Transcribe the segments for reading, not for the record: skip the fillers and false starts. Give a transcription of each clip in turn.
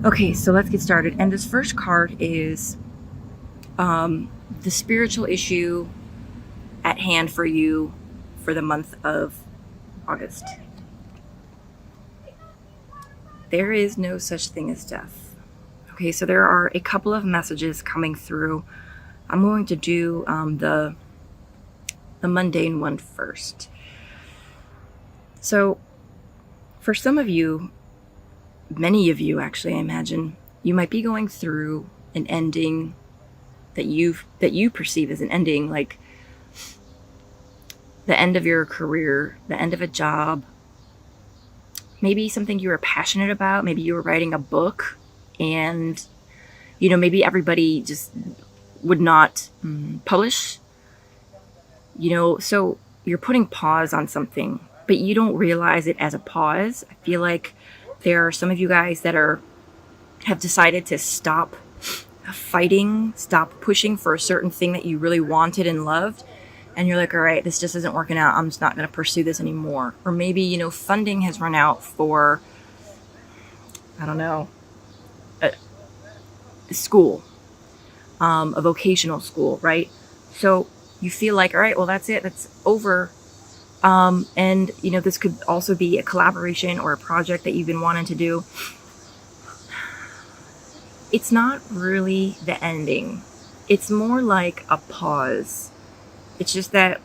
Okay, so let's get started. And this first card is the spiritual issue at hand for you for the month of August. There is no such thing as death. Okay, so there are a couple of messages coming through. I'm going to do the mundane one first. So for some of you, many of you actually, I imagine, you might be going through an ending that you perceive as an ending, like the end of your career, the end of a job, maybe something you were passionate about. Maybe you were writing a book and maybe everybody just would not publish, so you're putting pause on something, but you don't realize it as a pause. I feel like there are some of you guys that have decided to stop fighting, stop pushing for a certain thing that you really wanted and loved. And you're like, all right, this just isn't working out. I'm just not going to pursue this anymore. Or maybe, funding has run out for, I don't know, a school, a vocational school, right? So you feel like, all right, well, that's it. That's over. And, this could also be a collaboration or a project that you've been wanting to do. It's not really the ending. It's more like a pause. It's just that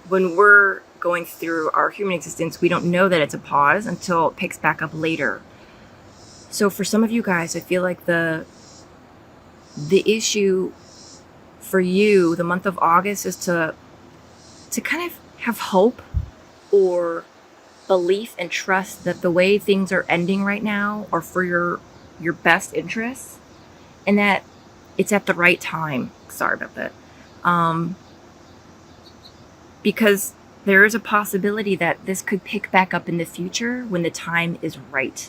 when we're going through our human existence, we don't know that it's a pause until it picks back up later. So for some of you guys, I feel like the issue for you, the month of August, is to kind of have hope or belief and trust that the way things are ending right now are for your best interests, and that it's at the right time. Sorry about that. Because there is a possibility that this could pick back up in the future when the time is right.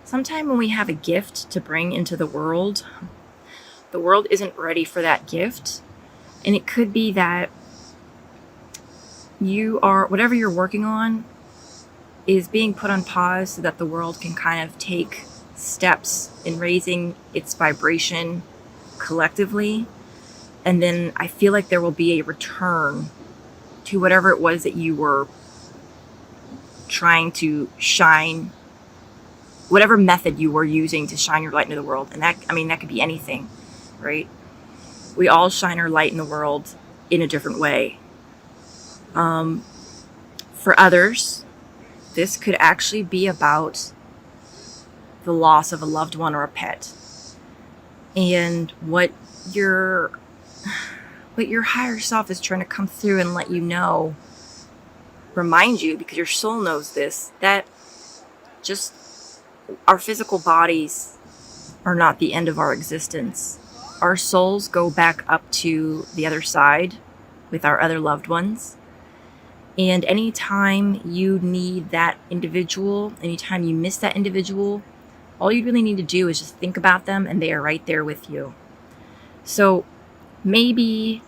Sometime when we have a gift to bring into the world isn't ready for that gift. And it could be that whatever you're working on is being put on pause so that the world can kind of take steps in raising its vibration collectively. And then I feel like there will be a return to whatever it was that you were trying to shine, whatever method you were using to shine your light into the world. And that could be anything, right? We all shine our light in the world in a different way. For others, this could actually be about the loss of a loved one or a pet. And what your higher self is trying to come through and let you know, remind you, because your soul knows this, that just our physical bodies are not the end of our existence. Our souls go back up to the other side with our other loved ones. And anytime you need that individual, anytime you miss that individual, all you really need to do is just think about them and they are right there with you. So maybe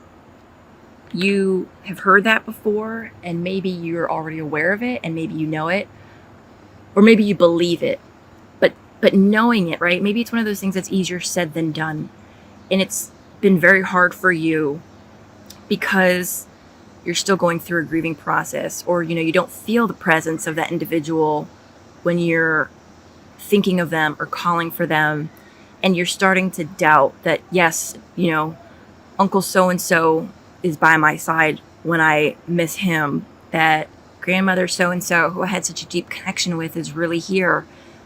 you have heard that before, and maybe you're already aware of it, and maybe you know it, or maybe you believe it. But knowing it, right? Maybe it's one of those things that's easier said than done. And it's been very hard for you because you're still going through a grieving process, or you don't feel the presence of that individual when you're thinking of them or calling for them, and you're starting to doubt that, yes, Uncle so-and-so is by my side when I miss him, that grandmother so-and-so, who I had such a deep connection with, is really here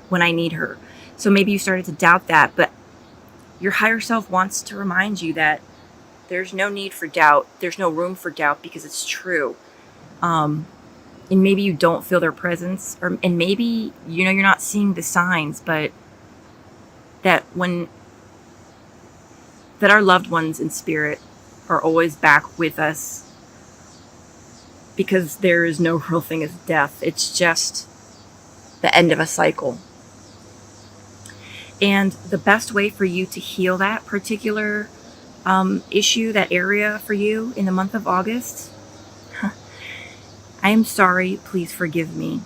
when I need her. So maybe you started to doubt that, but your higher self wants to remind you that there's no need for doubt. There's no room for doubt because it's true. And maybe you don't feel their presence, and maybe, you're not seeing the signs, but that our loved ones in spirit are always back with us, because there is no real thing as death. It's just the end of a cycle. And the best way for you to heal that particular issue, that area for you in the month of August, I am sorry, please forgive me.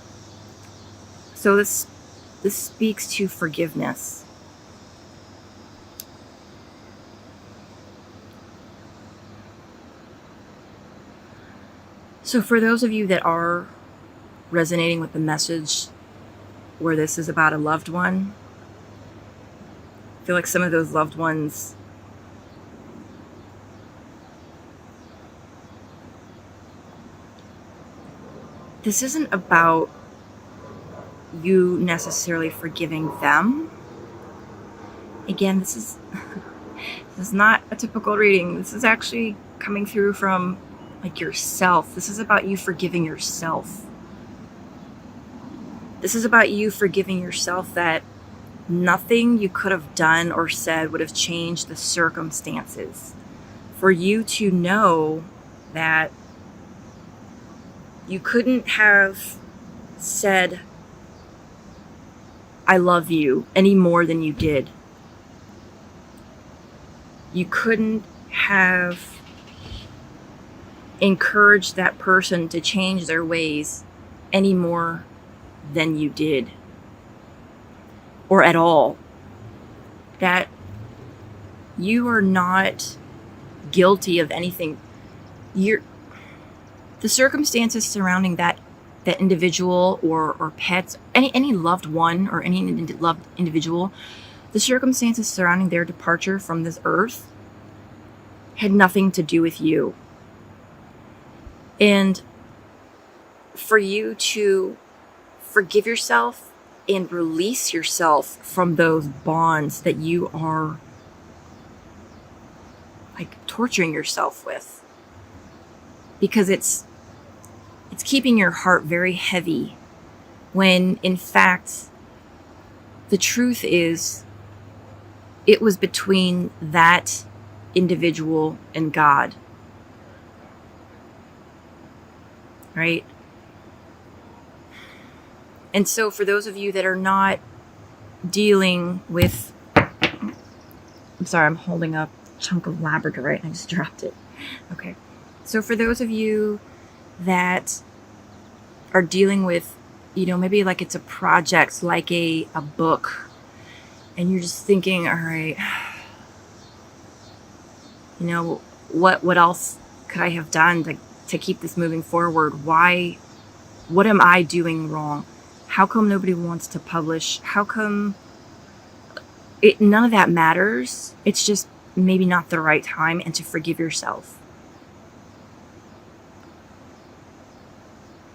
So this speaks to forgiveness. So for those of you that are resonating with the message where this is about a loved one, I feel like some of those loved ones this isn't about you necessarily forgiving them. Again, this is not a typical reading. This is actually coming through from like yourself. This is about you forgiving yourself. This is about you forgiving yourself that nothing you could have done or said would have changed the circumstances. For you to know that you couldn't have said, I love you any more than you did. You couldn't have encouraged that person to change their ways any more than you did. Or at all. That you are not guilty of anything. The circumstances surrounding that individual or pets, any loved one or any loved individual, the circumstances surrounding their departure from this earth had nothing to do with you. And for you to forgive yourself and release yourself from those bonds that you are like torturing yourself with, because it's keeping your heart very heavy, when in fact the truth is it was between that individual and God, right? And so for those of you that are not dealing with, I'm sorry, I'm holding a chunk of labradorite and I just dropped it. Okay. So for those of you that are dealing with, maybe like it's a project, like a book, and you're just thinking, all right, what else could I have done to keep this moving forward? What am I doing wrong? How come nobody wants to publish? How come none of that matters? It's just maybe not the right time, and to forgive yourself.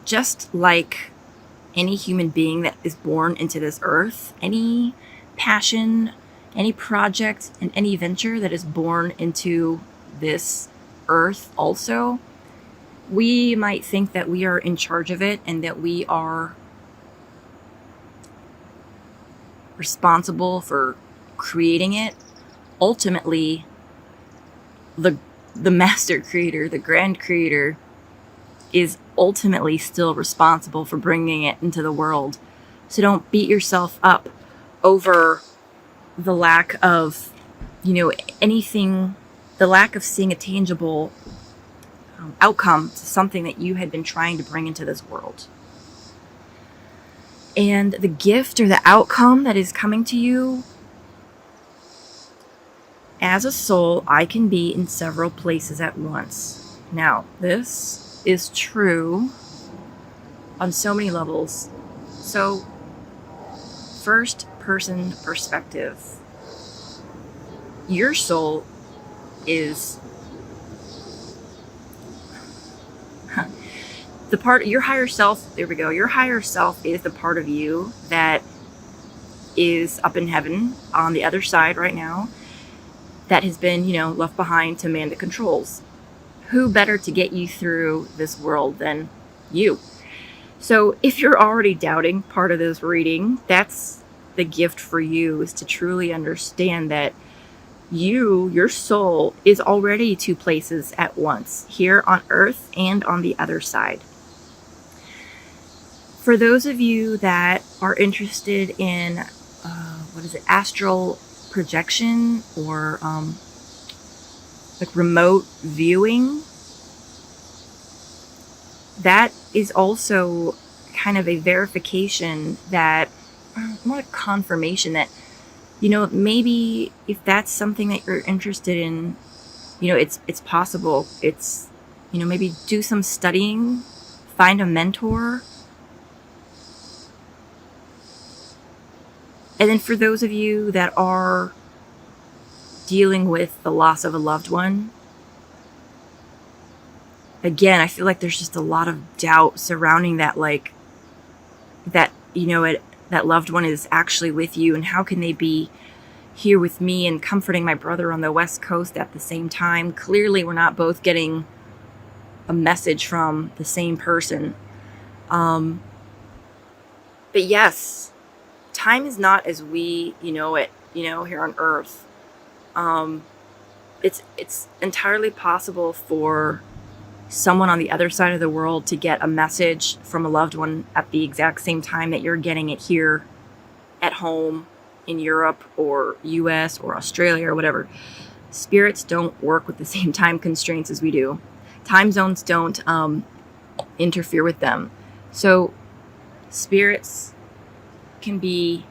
Just like any human being that is born into this earth, any passion, any project, and any venture that is born into this earth also, we might think that we are in charge of it and that we are responsible for creating it. Ultimately, the master creator, the grand creator, is ultimately still responsible for bringing it into the world. So don't beat yourself up over the lack of, anything, the lack of seeing a tangible outcome to something that you had been trying to bring into this world. And the gift or the outcome that is coming to you, as a soul, I can be in several places at once. Now, this is true on so many levels. So, first person perspective. Your soul is the part, your higher self, there we go. Your higher self is the part of you that is up in heaven on the other side right now, that has been, left behind to man the controls. Who better to get you through this world than you? So if you're already doubting part of this reading, that's the gift for you, is to truly understand that your soul is already two places at once, here on earth and on the other side. For those of you that are interested in, astral projection or like remote viewing, that is also kind of a verification that, more like confirmation that, maybe if that's something that you're interested in, it's possible. It's, maybe do some studying, find a mentor. And then for those of you that are dealing with the loss of a loved one, again, I feel like there's just a lot of doubt surrounding that, like that, that loved one is actually with you, and how can they be here with me and comforting my brother on the West Coast at the same time? Clearly, we're not both getting a message from the same person. But yes, time is not as we know it, here on Earth. It's entirely possible for someone on the other side of the world to get a message from a loved one at the exact same time that you're getting it here at home in Europe or US or Australia or whatever. Spirits don't work with the same time constraints as we do. Time zones don't interfere with them. So spirits can be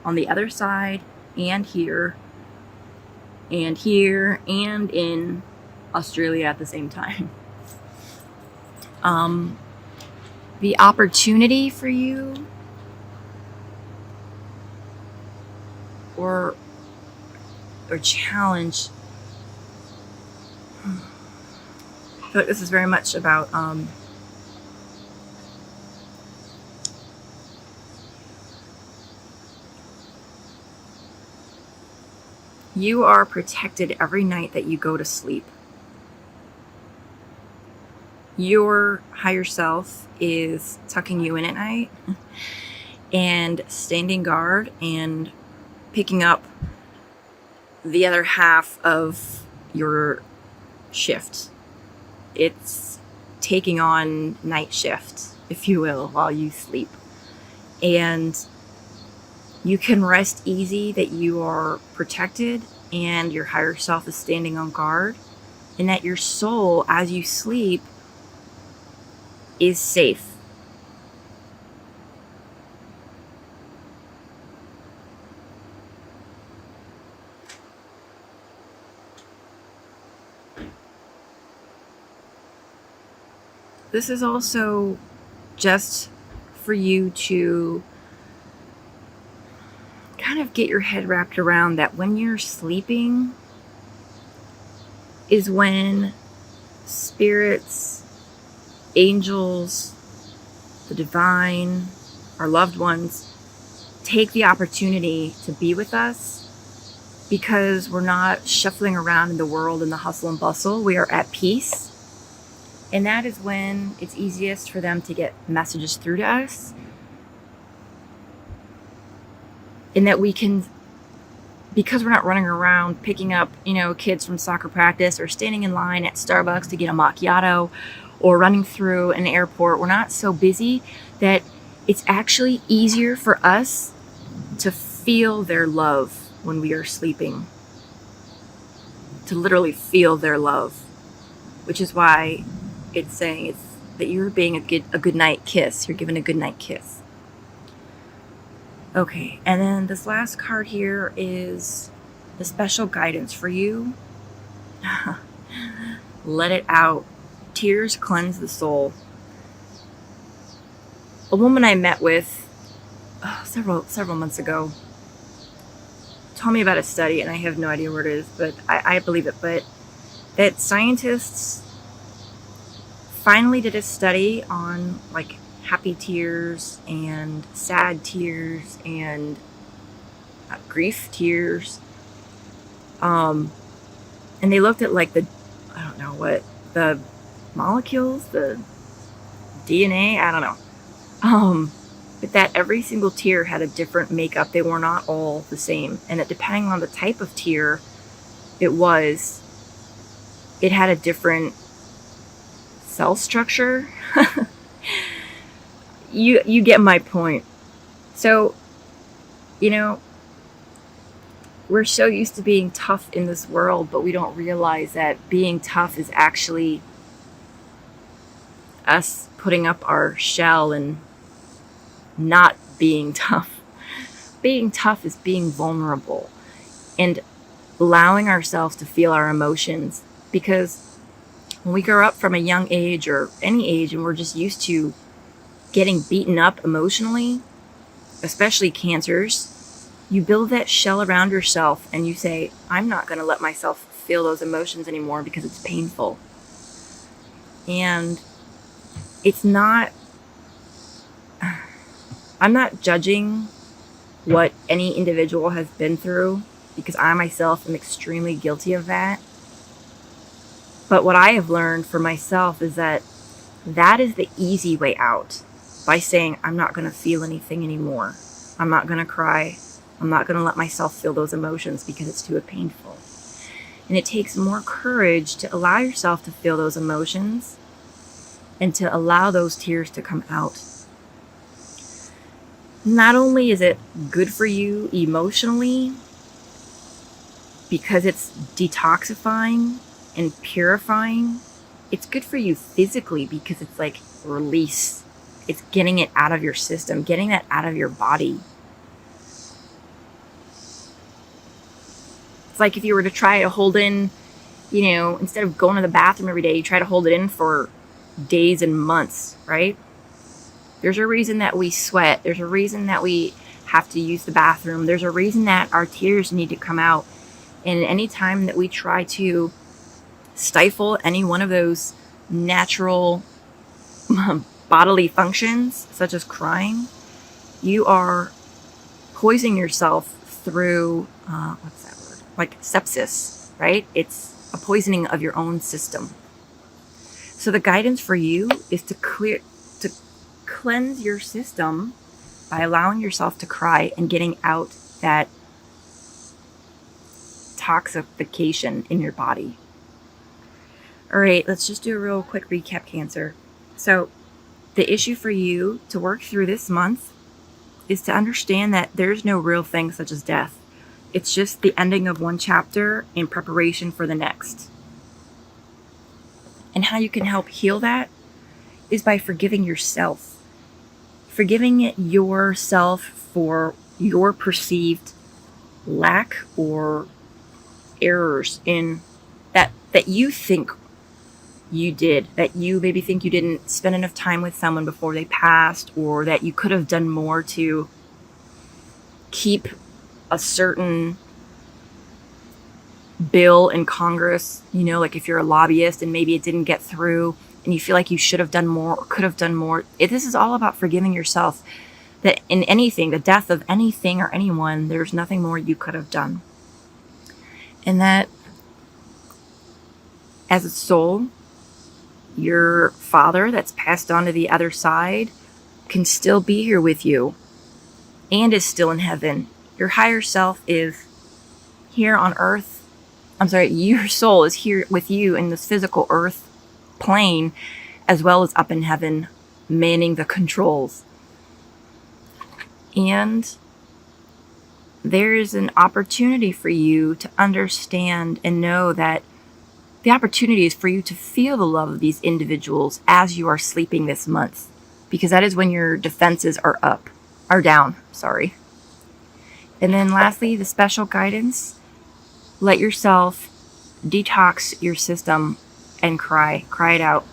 on the other side and here and in Australia at the same time. The opportunity for you or challenge, I feel like this is very much about you are protected every night that you go to sleep. Your higher self is tucking you in at night and standing guard and picking up the other half of your shift. It's taking on night shift, if you will, while you sleep. And you can rest easy that you are protected and your higher self is standing on guard, and that your soul, as you sleep, is safe. This is also just for you to kind of get your head wrapped around that when you're sleeping is when spirits, angels, the divine, our loved ones take the opportunity to be with us, because we're not shuffling around in the world in the hustle and bustle. We are at peace. And that is when it's easiest for them to get messages through to us. And that we can, because we're not running around picking up, kids from soccer practice or standing in line at Starbucks to get a macchiato or running through an airport, we're not so busy that it's actually easier for us to feel their love when we are sleeping. To literally feel their love. Which is why it's saying that you're being a good night kiss. You're given a good night kiss. Okay, and then this last card here is the special guidance for you. Let it out. Tears cleanse the soul. A woman I met with several months ago told me about a study, and I have no idea where it is, but I believe it, but that scientists finally did a study on like happy tears and sad tears and grief tears. And they looked at like the molecules, the DNA, I don't know. But that every single tear had a different makeup. They were not all the same. And that depending on the type of tear it had a different cell structure. You get my point. So, we're so used to being tough in this world, but we don't realize that being tough is actually us putting up our shell and not being tough. Being tough is being vulnerable and allowing ourselves to feel our emotions, because When we grow up from a young age or any age and we're just used to getting beaten up emotionally, especially cancers, you build that shell around yourself and you say, I'm not going to let myself feel those emotions anymore because it's painful. And it's not, I'm not judging what any individual has been through, because I myself am extremely guilty of that. But what I have learned for myself is that is the easy way out, by saying, I'm not going to feel anything anymore. I'm not going to cry. I'm not going to let myself feel those emotions because it's too painful. And it takes more courage to allow yourself to feel those emotions and to allow those tears to come out. Not only is it good for you emotionally, because it's detoxifying and purifying, it's good for you physically because it's like release. It's getting it out of your system, getting that out of your body. It's like if you were to try to hold in, instead of going to the bathroom every day, you try to hold it in for days and months, right? There's a reason that we sweat. There's a reason that we have to use the bathroom. There's a reason that our tears need to come out. And any time that we try to stifle any one of those natural bodily functions, such as crying, you are poisoning yourself through, what's that word? Like sepsis, right? It's a poisoning of your own system. So the guidance for you is to cleanse your system by allowing yourself to cry and getting out that toxification in your body. All right, let's just do a real quick recap, Cancer. So the issue for you to work through this month is to understand that there's no real thing such as death. It's just the ending of one chapter in preparation for the next. And how you can help heal that is by forgiving yourself. Forgiving yourself for your perceived lack or errors in that you think you did, that you maybe think you didn't spend enough time with someone before they passed, or that you could have done more to keep a certain bill in Congress, like if you're a lobbyist and maybe it didn't get through and you feel like you should have done more or could have done more. This is all about forgiving yourself, that in anything, the death of anything or anyone, there's nothing more you could have done. And that as a soul, your father that's passed on to the other side can still be here with you and is still in heaven. Your higher self is here on earth. Your soul is here with you in this physical earth plane, as well as up in heaven, manning the controls. And there is an opportunity for you to understand and know that the opportunity is for you to feel the love of these individuals as you are sleeping this month, because that is when your defenses are down. And then lastly, the special guidance: let yourself detox your system and cry it out.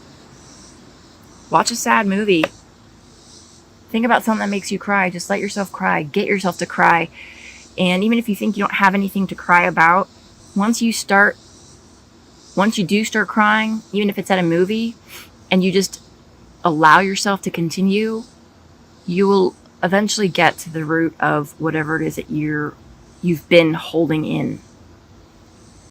Watch a sad movie. Think about something that makes you cry. Just let yourself cry. Get yourself to cry. And even if you think you don't have anything to cry about, once you do start crying, even if it's at a movie, and you just allow yourself to continue, you will eventually get to the root of whatever it is that you've been holding in.